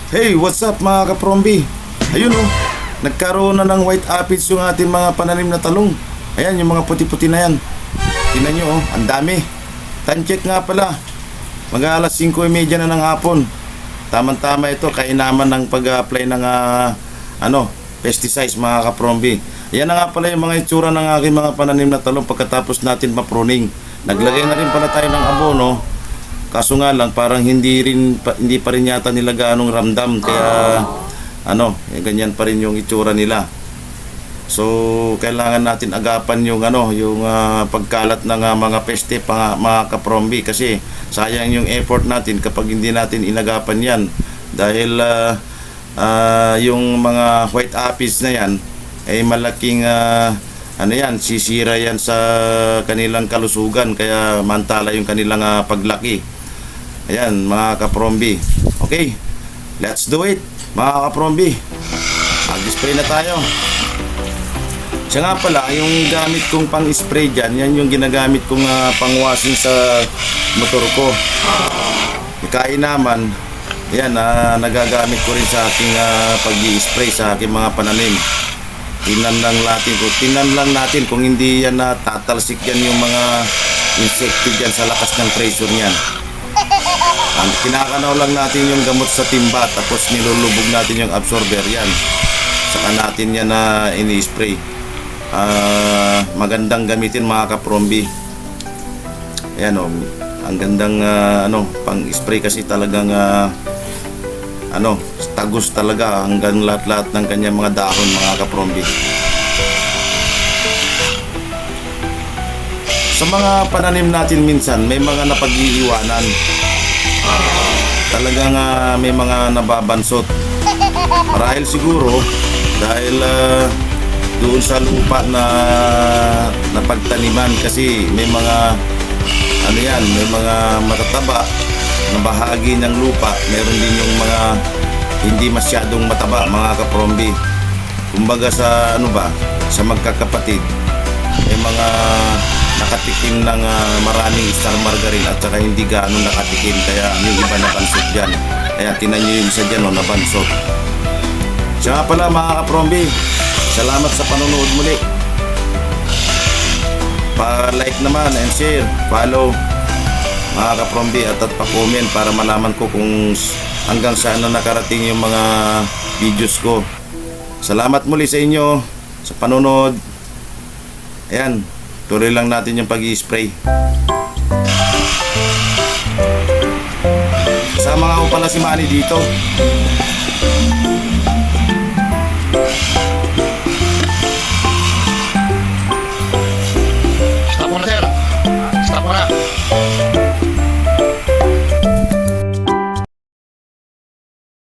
Hey, what's up mga kaprombi? Ayun oh, nagkaroon na ng white aphids yung ating mga pananim na talong. Ayan, yung mga puti-puti na yan. Tingnan nyo oh, ang dami. Time check nga pala. Mag-aalas 5:30 na ng hapon. Tama-tama ito, kainaman ng pag-apply ng pesticides mga kaprombi. Yan na nga pala yung mga itsura ng aking mga pananim na talong pagkatapos natin ma-pruning. Naglagay na rin pala tayo ng abono. Kaso nga lang parang hindi pa rin yata nila gaanong ramdam kaya ganyan pa rin yung itsura nila. So kailangan natin agapan yung pagkalat ng mga peste mga kaprombi kasi sayang yung effort natin kapag hindi natin inagapan yan dahil yung mga white aphids na yan ay malaking sisira yan sa kanilang kalusugan kaya mantala yung kanilang paglaki. Ayan mga kaprombi. Okay, let's do it mga kaprombi. Mag-spray na tayo. Siya nga pala, yung gamit kong pang-spray dyan, yan yung ginagamit kong pang-washing sa motor ko. Kainaman, yan, nagagamit ko rin sa aking pag-i-spray sa aking mga pananim. Tingnan lang natin kung hindi yan tatalsik yan yung mga insecti dyan sa lakas ng pressure niyan. Kinakanaw lang natin yung gamot sa timba tapos nilulubog natin yung absorber yan. Saka natin yan na ini-spray. Magandang gamitin mga kaprombi. Ayan ang gandang pang-spray kasi talagang tagos talaga hanggang lahat-lahat ng kanyang mga dahon mga kaprombi. Sa mga pananim natin minsan may mga napag-iiwanan. Talagang may mga nababansot. Marahil siguro dahil doon sa lupa na napagtaniman kasi may mga may mga matataba na bahagi ng lupa, meron din yung mga hindi masyadong mataba mga kaprombi. Kumbaga sa sa magkakapatid may mga nakatikim ng maraming star margarine at saka hindi gaano nakatikim kaya yung iba nabansot dyan. Kaya tinan nyo yung isa dyan nabansot. Siya nga pala mga kaprombi, salamat sa panonood muli. Pa-like naman and share, follow mga kaprombi at pa-comment para malaman ko kung hanggang saan na nakarating yung mga videos ko. Salamat muli sa inyo sa panonood. Ayan, tuloy lang natin yung pag-i-spray. Kasama nga ko pala si Manny dito.